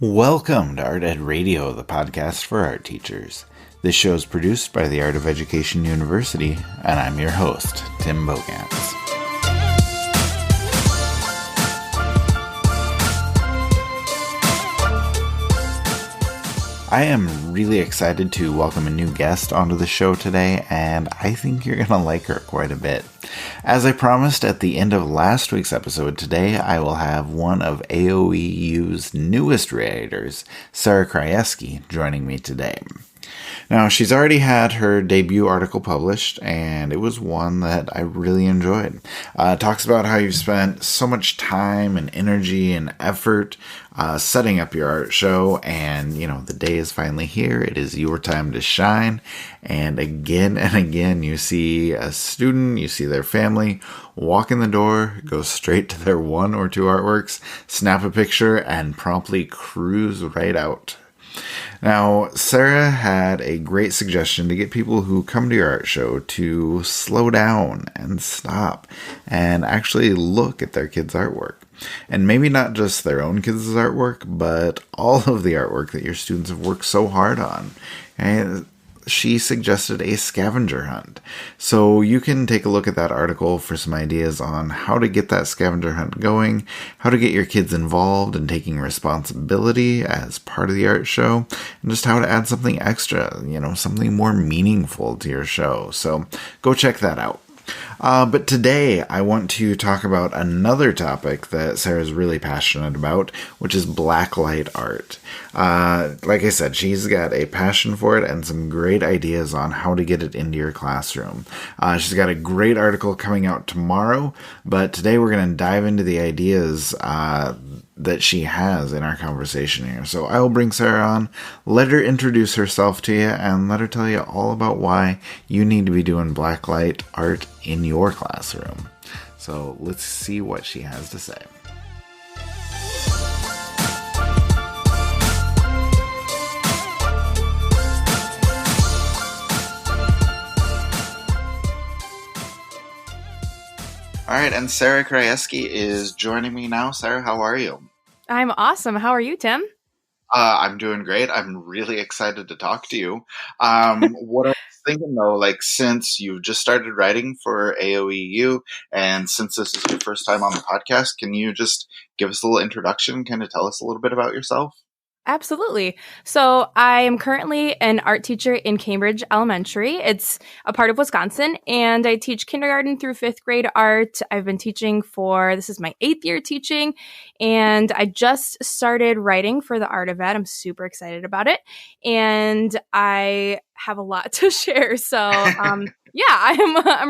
Welcome to Art Ed Radio, the podcast for art teachers. This show is produced by the Art of Education University, and I'm your host, Tim Bogans. I am really excited to welcome a new guest onto the show today, and I think you're going to like her quite a bit. As I promised at the end of last week's episode, today I will have one of AOEU's newest writers, Sarah Krajewski, joining me today. Now, she's already had her debut article published, and it was one that I really enjoyed. It talks about how you've spent so much time and energy and effort setting up your art show, and, the day is finally here. It is your time to shine, and again, you see a student, you see their family, walk in the door, go straight to their one or two artworks, snap a picture, and promptly cruise right out. Now, Sarah had a great suggestion to get people who come to your art show to slow down and stop and actually look at their kids' artwork. And maybe not just their own kids' artwork, but all of the artwork that your students have worked so hard on. And she suggested a scavenger hunt. So you can take a look at that article for some ideas on how to get that scavenger hunt going, how to get your kids involved in taking responsibility as part of the art show, and just how to add something extra, something more meaningful to your show. So go check that out. But today I want to talk about another topic that Sarah's really passionate about, which is blacklight art. Like I said, she's got a passion for it and some great ideas on how to get it into your classroom. She's got a great article coming out tomorrow, but today we're going to dive into the ideas that she has in our conversation here. So I will bring Sarah on, let her introduce herself to you, and let her tell you all about why you need to be doing blacklight art in your classroom. So let's see what she has to say. All right, and Sarah Krajewski is joining me now. Sarah, how are you? I'm awesome. How are you, Tim? I'm doing great. I'm really excited to talk to you. What I was thinking, though, since you've just started writing for AOEU, and since this is your first time on the podcast, can you just give us a little introduction, kind of tell us a little bit about yourself? Absolutely. So I am currently an art teacher in Cambridge Elementary. It's a part of Wisconsin, and I teach kindergarten through fifth grade art. I've been teaching this is my 8th year teaching, and I just started writing for the Art of Ed. I'm super excited about it, and I have a lot to share. So I'm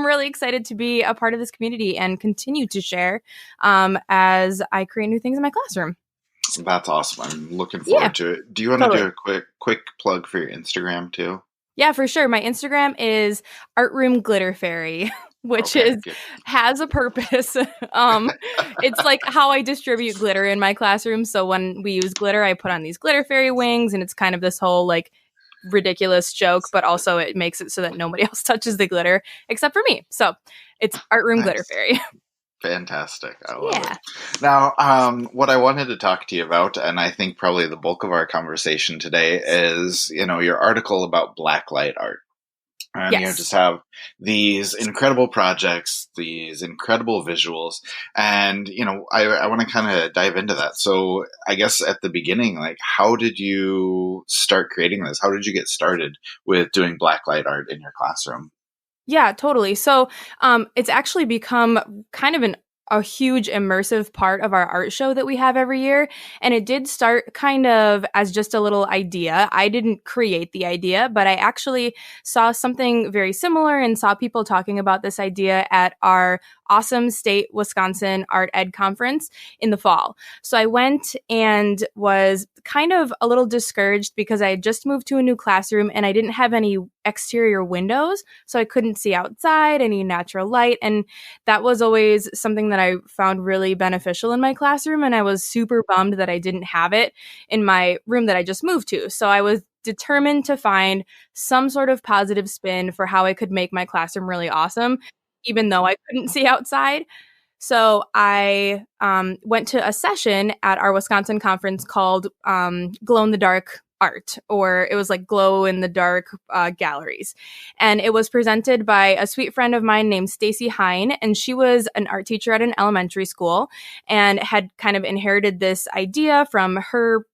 really excited to be a part of this community and continue to share as I create new things in my classroom. That's awesome. I'm looking forward to it. Do you want to do a quick plug for your Instagram too? Yeah, for sure. My Instagram is Artroom Glitter Fairy, which has a purpose. It's like how I distribute glitter in my classroom. So when we use glitter, I put on these glitter fairy wings, and it's kind of this whole ridiculous joke, but also it makes it so that nobody else touches the glitter except for me. So it's Artroom Glitter Fairy. Fantastic. I love it. Now, what I wanted to talk to you about, and I think probably the bulk of our conversation today, is, your article about blacklight art. And you just have these incredible projects, these incredible visuals, and, I want to kind of dive into that. So I guess at the beginning, how did you start creating this? How did you get started with doing blacklight art in your classroom? Yeah, totally. So it's actually become kind of a huge immersive part of our art show that we have every year. And it did start kind of as just a little idea. I didn't create the idea, but I actually saw something very similar and saw people talking about this idea at our awesome state Wisconsin Art Ed conference in the fall. So I went and was kind of a little discouraged because I had just moved to a new classroom and I didn't have any exterior windows, so I couldn't see outside, any natural light. And that was always something that I found really beneficial in my classroom. And I was super bummed that I didn't have it in my room that I just moved to. So I was determined to find some sort of positive spin for how I could make my classroom really awesome, even though I couldn't see outside. So I went to a session at our Wisconsin conference called Glow in the Dark Art, or it was like Glow in the Dark Galleries. And it was presented by a sweet friend of mine named Stacy Hine. And she was an art teacher at an elementary school and had kind of inherited this idea from her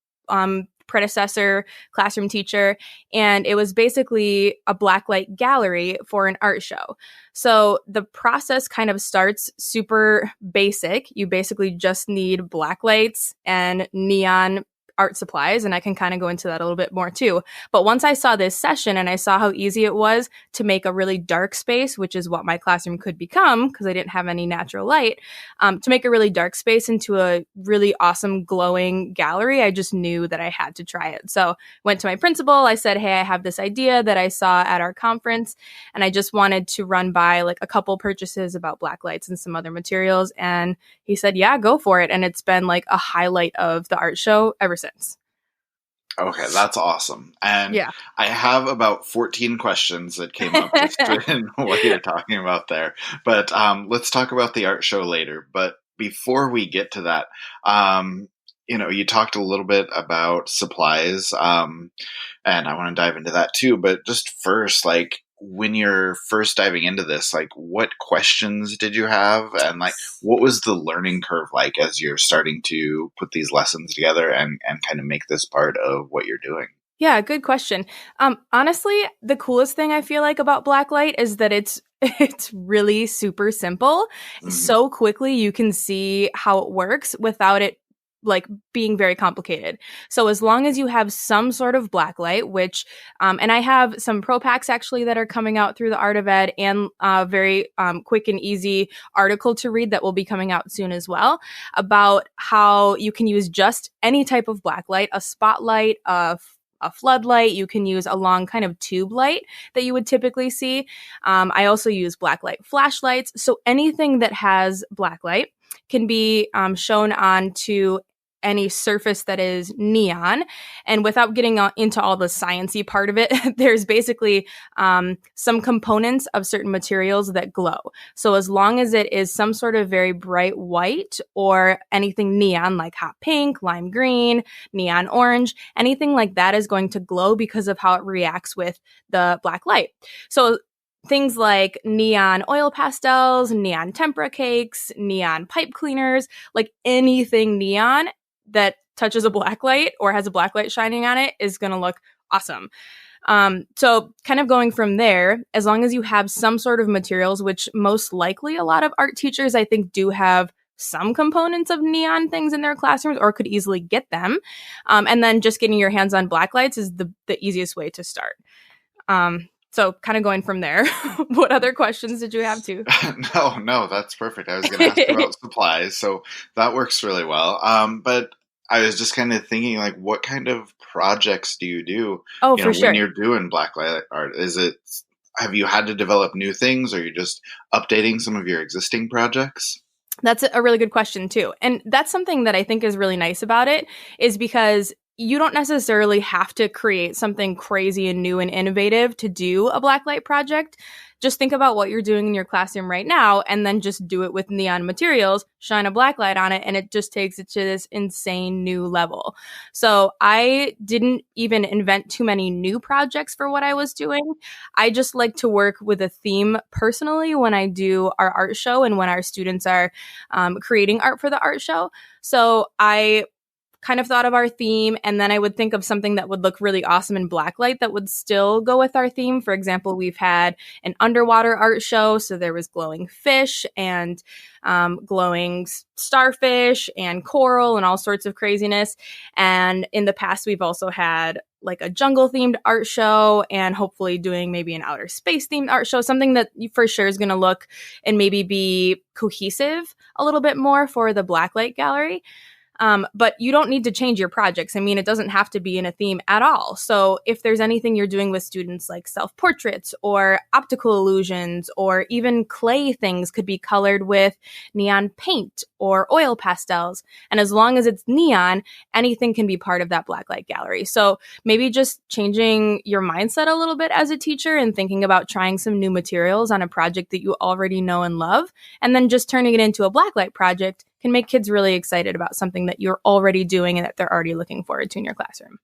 predecessor classroom teacher, and it was basically a blacklight gallery for an art show. So the process kind of starts super basic. You basically just need black lights and neon art supplies, and I can kind of go into that a little bit more too. But once I saw this session and I saw how easy it was to make a really dark space, which is what my classroom could become because I didn't have any natural light, to make a really dark space into a really awesome glowing gallery, I just knew that I had to try it. So went to my principal. I said, hey, I have this idea that I saw at our conference, and I just wanted to run by like a couple purchases about black lights and some other materials. And he said, yeah, go for it. And it's been like a highlight of the art show ever since. Okay, that's awesome. And yeah. I have about 14 questions that came up just in what you're talking about there. But let's talk about the art show later. But before we get to that, you talked a little bit about supplies, and I want to dive into that too. But just first, like, when you're first diving into this, like, what questions did you have, and like, what was the learning curve like as you're starting to put these lessons together and kind of make this part of what you're doing? Yeah, good question. Honestly, the coolest thing I feel like about blacklight is that it's really super simple. Mm-hmm. So quickly you can see how it works without it like being very complicated. So as long as you have some sort of blacklight, which, and I have some pro packs actually that are coming out through the Art of Ed, and a very quick and easy article to read that will be coming out soon as well about how you can use just any type of blacklight, a spotlight, a floodlight. You can use a long kind of tube light that you would typically see. I also use blacklight flashlights. So anything that has blacklight can be shown onto any surface that is neon. And without getting into all the sciencey part of it, there's basically some components of certain materials that glow. So as long as it is some sort of very bright white or anything neon like hot pink, lime green, neon orange, anything like that is going to glow because of how it reacts with the black light. So things like neon oil pastels, neon tempera cakes, neon pipe cleaners, like anything neon that touches a black light or has a black light shining on it is going to look awesome. So kind of going from there, as long as you have some sort of materials, which most likely a lot of art teachers, I think, do have some components of neon things in their classrooms or could easily get them. And then just getting your hands on black lights is the easiest way to start. So kind of going from there, what other questions did you have too? No, that's perfect. I was going to ask about supplies, so that works really well. But I was just kind of thinking, like, what kind of projects do you do? Oh, for sure. When you're doing blacklight art, have you had to develop new things, or are you just updating some of your existing projects? That's a really good question too. And that's something that I think is really nice about it, is because you don't necessarily have to create something crazy and new and innovative to do a blacklight project. Just think about what you're doing in your classroom right now and then just do it with neon materials, shine a blacklight on it, and it just takes it to this insane new level. So I didn't even invent too many new projects for what I was doing. I just like to work with a theme personally when I do our art show and when our students are creating art for the art show. So I kind of thought of our theme, and then I would think of something that would look really awesome in blacklight that would still go with our theme. For example, we've had an underwater art show, so there was glowing fish and glowing starfish and coral and all sorts of craziness. And in the past, we've also had like a jungle themed art show, and hopefully doing maybe an outer space themed art show, something that for sure is going to look and maybe be cohesive a little bit more for the blacklight gallery. But you don't need to change your projects. I mean, it doesn't have to be in a theme at all. So if there's anything you're doing with students like self-portraits or optical illusions or even clay things could be colored with neon paint or oil pastels. And as long as it's neon, anything can be part of that blacklight gallery. So maybe just changing your mindset a little bit as a teacher and thinking about trying some new materials on a project that you already know and love, and then just turning it into a blacklight project can make kids really excited about something that you're already doing and that they're already looking forward to in your classroom.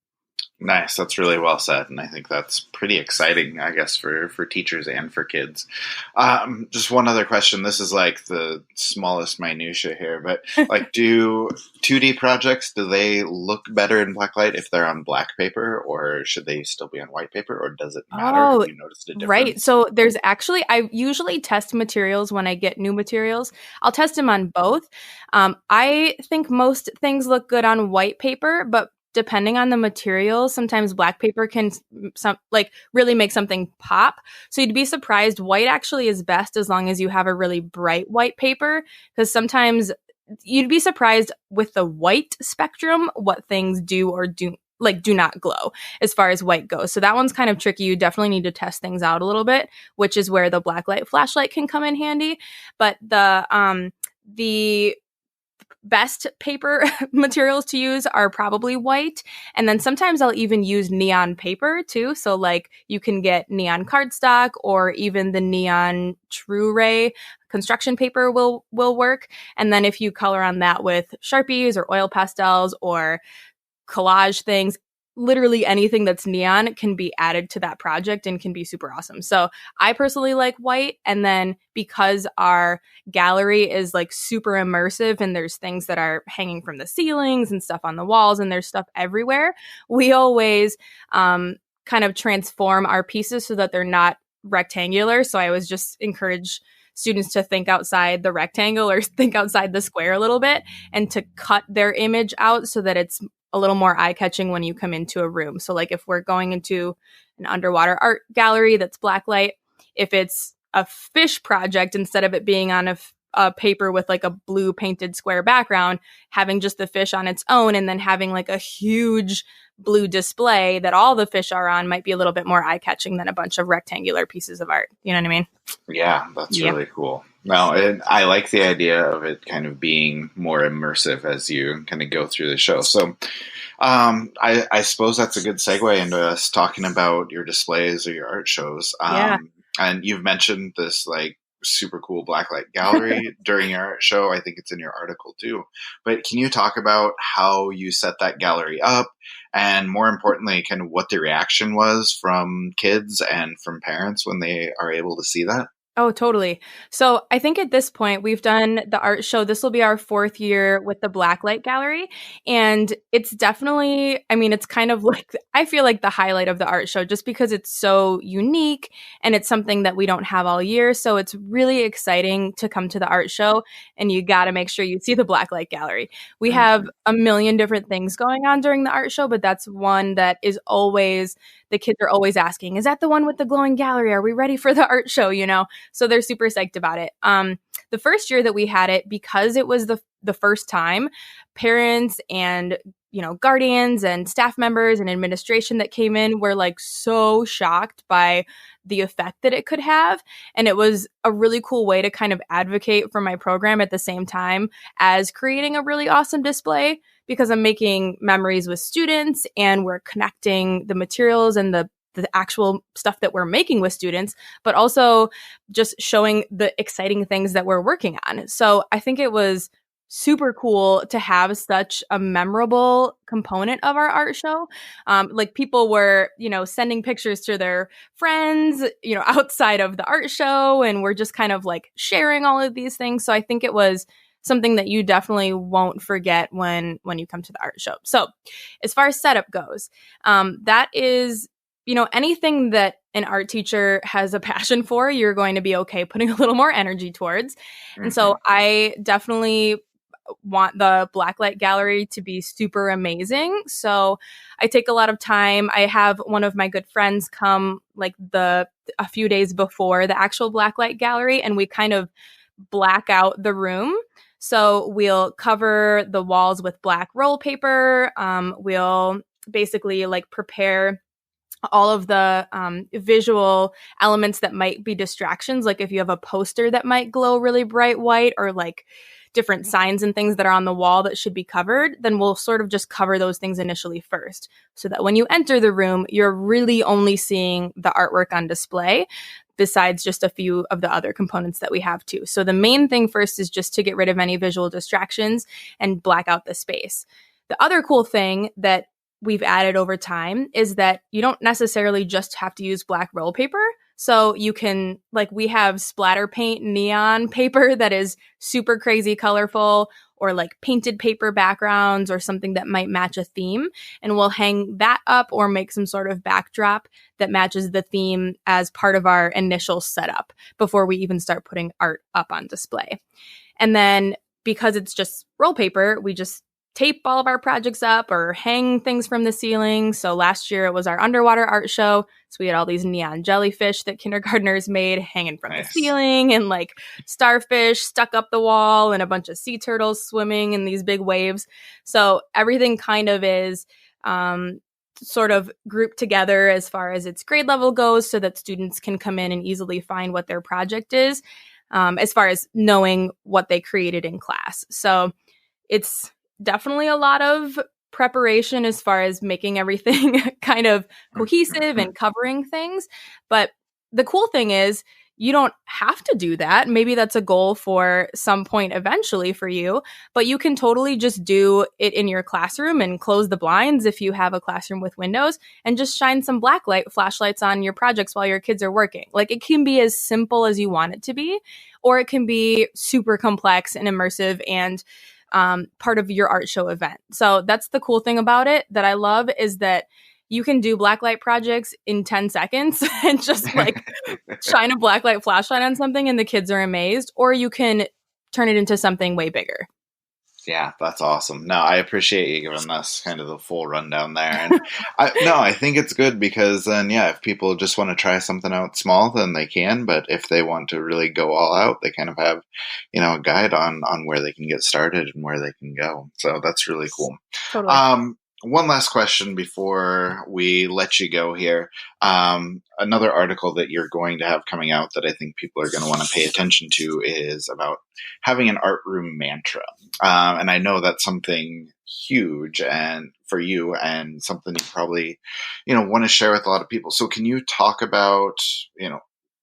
Nice. That's really well said. And I think that's pretty exciting, I guess, for teachers and for kids. Just one other question. This is like the smallest minutia here, but like, do 2D projects, do they look better in black light if they're on black paper, or should they still be on white paper, or does it matter? Have you noticed a difference? Right. So there's actually, I usually test materials when I get new materials. I'll test them on both. I think most things look good on white paper, but depending on the material, sometimes black paper can really make something pop. So you'd be surprised. White actually is best as long as you have a really bright white paper, because sometimes you'd be surprised with the white spectrum what things do or do not glow as far as white goes. So that one's kind of tricky. You definitely need to test things out a little bit, which is where the blacklight flashlight can come in handy. But the best paper materials to use are probably white. And then sometimes I'll even use neon paper too. So like you can get neon cardstock, or even the neon True Ray construction paper will work. And then if you color on that with Sharpies or oil pastels or collage things, literally anything that's neon can be added to that project and can be super awesome. So I personally like white. And then because our gallery is like super immersive and there's things that are hanging from the ceilings and stuff on the walls and there's stuff everywhere, we always kind of transform our pieces so that they're not rectangular. So I always just encourage students to think outside the rectangle or think outside the square a little bit and to cut their image out so that it's a little more eye-catching when you come into a room. So like if we're going into an underwater art gallery that's blacklight, if it's a fish project, instead of it being on a paper with like a blue painted square background, having just the fish on its own and then having like a huge blue display that all the fish are on might be a little bit more eye-catching than a bunch of rectangular pieces of art. You know what I mean? Yeah, that's really cool. No, I like the idea of it kind of being more immersive as you kind of go through the show. So I suppose that's a good segue into us talking about your displays or your art shows. And you've mentioned this like super cool blacklight gallery during your art show. I think it's in your article too. But can you talk about how you set that gallery up, and more importantly, kind of what the reaction was from kids and from parents when they are able to see that? Oh, totally. So I think at this point we've done the art show. This will be our 4th year with the Blacklight Gallery. And it's definitely, I mean, it's kind of like, I feel like the highlight of the art show just because it's so unique and it's something that we don't have all year. So it's really exciting to come to the art show, and you got to make sure you see the Blacklight Gallery. We have a million different things going on during the art show, but that's one that is always, the kids are always asking, is that the one with the glowing gallery? Are we ready for the art show? You know? So they're super psyched about it. The first year that we had it, because it was the first time, parents and guardians and staff members and administration that came in were like so shocked by the effect that it could have. And it was a really cool way to kind of advocate for my program at the same time as creating a really awesome display, because I'm making memories with students and we're connecting the materials and the actual stuff that we're making with students, but also just showing the exciting things that we're working on. So I think it was super cool to have such a memorable component of our art show. Like people were, sending pictures to their friends, outside of the art show, and we're just kind of like sharing all of these things. So I think it was something that you definitely won't forget when you come to the art show. So as far as setup goes, that is, anything that an art teacher has a passion for, you're going to be okay putting a little more energy towards. Mm-hmm. And so I definitely want the Blacklight Gallery to be super amazing. So I take a lot of time. I have one of my good friends come like a few days before the actual Blacklight Gallery, and we kind of black out the room So we'll cover the walls with black roll paper. We'll basically like prepare all of the visual elements that might be distractions. Like if you have a poster that might glow really bright white, or like different signs and things that are on the wall that should be covered, then we'll sort of just cover those things initially first, so that when you enter the room, you're really only seeing the artwork on display, besides just a few of the other components that we have too. So the main thing first is just to get rid of any visual distractions and black out the space. The other cool thing that we've added over time is that you don't necessarily just have to use black roll paper. So you can, like, we have splatter paint neon paper that is super crazy colorful, or like painted paper backgrounds or something that might match a theme. And we'll hang that up or make some sort of backdrop that matches the theme as part of our initial setup before we even start putting art up on display. And then because it's just roll paper, we just tape all of our projects up or hang things from the ceiling. So last year it was our underwater art show. So we had all these neon jellyfish that kindergartners made hanging from the ceiling, and like starfish stuck up the wall, and a bunch of sea turtles swimming in these big waves. So everything kind of is sort of grouped together as far as its grade level goes, so that students can come in and easily find what their project is, as far as knowing what they created in class. So it's definitely a lot of preparation as far as making everything kind of cohesive and covering things. But the cool thing is, you don't have to do that. Maybe that's a goal for some point eventually for you, but you can totally just do it in your classroom and close the blinds if you have a classroom with windows, and just shine some black light flashlights on your projects while your kids are working. Like, it can be as simple as you want it to be, or it can be super complex and immersive and part of your art show event. So that's the cool thing about it that I love, is that you can do blacklight projects in 10 seconds and just like shine a blacklight flashlight on something and the kids are amazed, or you can turn it into something way bigger. Yeah, that's awesome. No, I appreciate you giving us kind of the full rundown there. And I think it's good, because then, yeah, if people just want to try something out small, then they can. But if they want to really go all out, they kind of have, a guide on where they can get started and where they can go. So that's really cool. Totally. One last question before we let you go here. Another article that you're going to have coming out that I think people are going to want to pay attention to is about having an art room mantra. And I know that's something huge and for you, and something you probably, want to share with a lot of people. So can you talk about,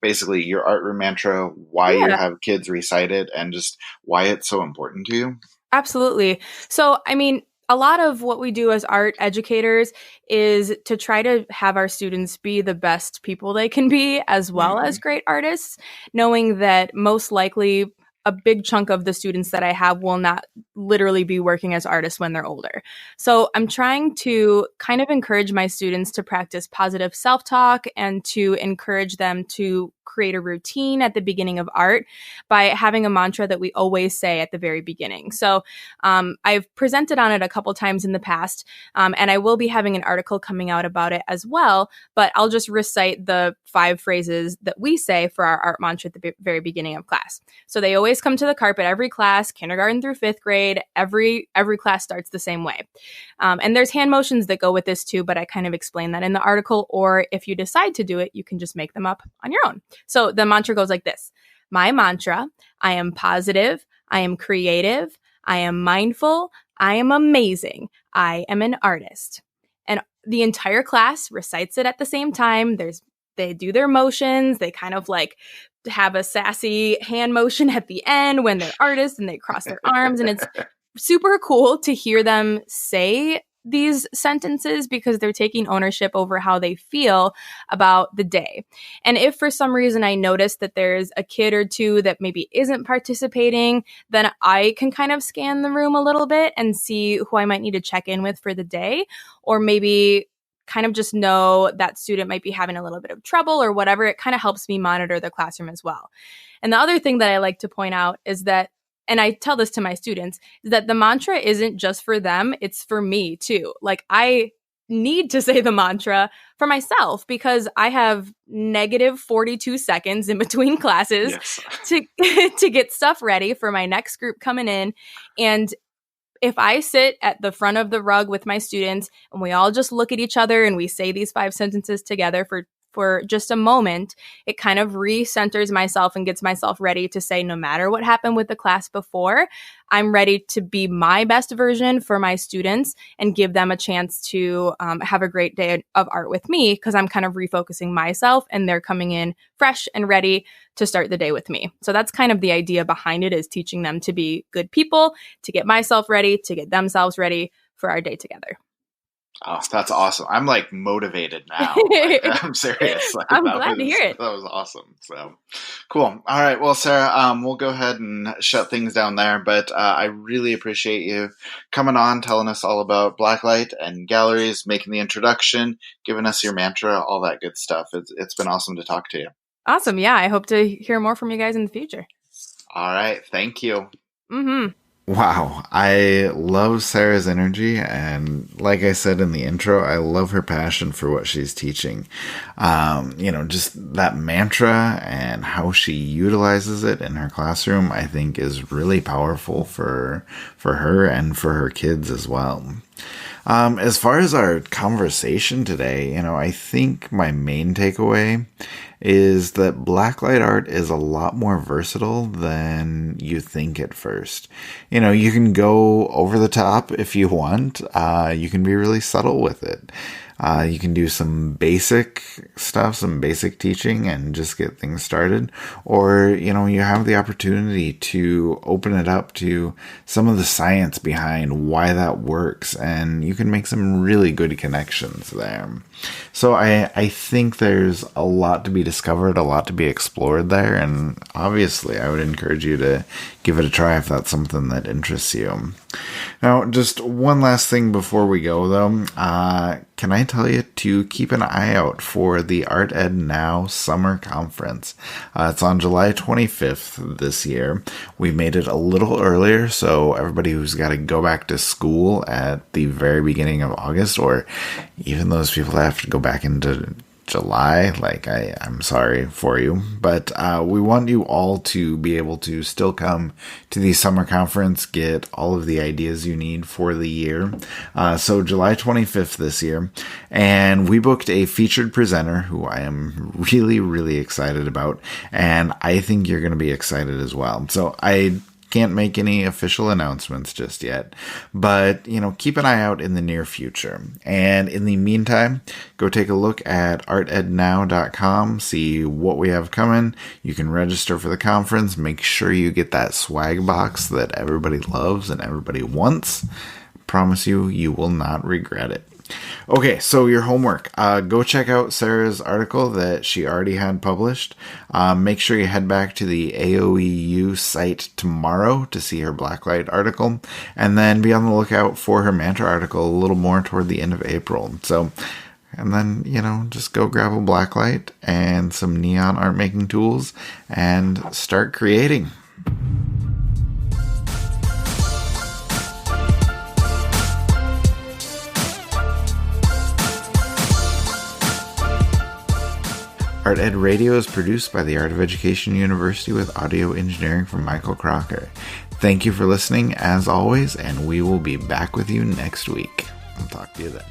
basically your art room mantra, why you have kids recite it, and just why it's so important to you? Absolutely. So, I mean, a lot of what we do as art educators is to try to have our students be the best people they can be, as well as great artists, knowing that most likely a big chunk of the students that I have will not literally be working as artists when they're older. So I'm trying to kind of encourage my students to practice positive self-talk and to encourage them to create a routine at the beginning of art by having a mantra that we always say at the very beginning. So I've presented on it a couple times in the past, and I will be having an article coming out about it as well, but I'll just recite the 5 phrases that we say for our art mantra at the very beginning of class. So they always come to the carpet every class, kindergarten through 5th grade. Every class starts the same way. And there's hand motions that go with this too, but I kind of explain that in the article, or if you decide to do it, you can just make them up on your own. So the mantra goes like this: my mantra, I am positive, I am creative, I am mindful, I am amazing, I am an artist. And the entire class recites it at the same time. They do their motions. They kind of like have a sassy hand motion at the end when they're artists, and they cross their arms. And it's super cool to hear them say these sentences, because they're taking ownership over how they feel about the day. And if for some reason I notice that there's a kid or two that maybe isn't participating, then I can kind of scan the room a little bit and see who I might need to check in with for the day, or maybe kind of just know that student might be having a little bit of trouble or whatever. It kind of helps me monitor the classroom as well. And the other thing that I like to point out is that, and I tell this to my students, is that the mantra isn't just for them, it's for me too. Like, I need to say the mantra for myself because I have negative 42 seconds in between classes to get stuff ready for my next group coming in. And if I sit at the front of the rug with my students and we all just look at each other and we say these 5 sentences together for just a moment, it kind of recenters myself and gets myself ready to say, no matter what happened with the class before, I'm ready to be my best version for my students and give them a chance to have a great day of art with me because I'm kind of refocusing myself and they're coming in fresh and ready to start the day with me. So that's kind of the idea behind it, is teaching them to be good people, to get myself ready, to get themselves ready for our day together. Oh, that's awesome. I'm like motivated now. Like, I'm serious. Like, I'm glad to hear it. That was awesome. So cool. All right. Well, Sarah, we'll go ahead and shut things down there, but I really appreciate you coming on, telling us all about Blacklight and galleries, making the introduction, giving us your mantra, all that good stuff. It's been awesome to talk to you. Awesome. Yeah. I hope to hear more from you guys in the future. All right. Thank you. Mm-hmm. Wow, I love Sarah's energy, and like I said in the intro, I love her passion for what she's teaching. Just that mantra and how she utilizes it in her classroom, I think is really powerful for her and for her kids as well. As far as our conversation today, I think my main takeaway is that blacklight art is a lot more versatile than you think at first. You can go over the top if you want. You can be really subtle with it. You can do some basic stuff, some basic teaching, and just get things started. Or, you have the opportunity to open it up to some of the science behind why that works, and you can make some really good connections there. So I think there's a lot to be discovered, a lot to be explored there, and obviously I would encourage you to give it a try if that's something that interests you. Now, just one last thing before we go, though. Can I tell you to keep an eye out for the Art Ed Now Summer Conference? It's on July 25th this year. We made it a little earlier, so everybody who's got to go back to school at the very beginning of August, or even those people that have to go back into July, I'm sorry for you, but we want you all to be able to still come to the summer conference, get all of the ideas you need for the year. So July 25th this year, and we booked a featured presenter who I am really, really excited about, and I think you're going to be excited as well. So I can't make any official announcements just yet, but keep an eye out in the near future. And in the meantime, go take a look at artednow.com, see what we have coming. You can register for the conference. Make sure you get that swag box that everybody loves and everybody wants. Promise you will not regret it. Okay, so your homework. Go check out Sarah's article that she already had published. Make sure you head back to the AOEU site tomorrow to see her Blacklight article, and then be on the lookout for her mantra article a little more toward the end of April. So, and then, just go grab a Blacklight and some neon art making tools and start creating. Art Ed Radio is produced by the Art of Education University with audio engineering from Michael Crocker. Thank you for listening, as always, and we will be back with you next week. I'll talk to you then.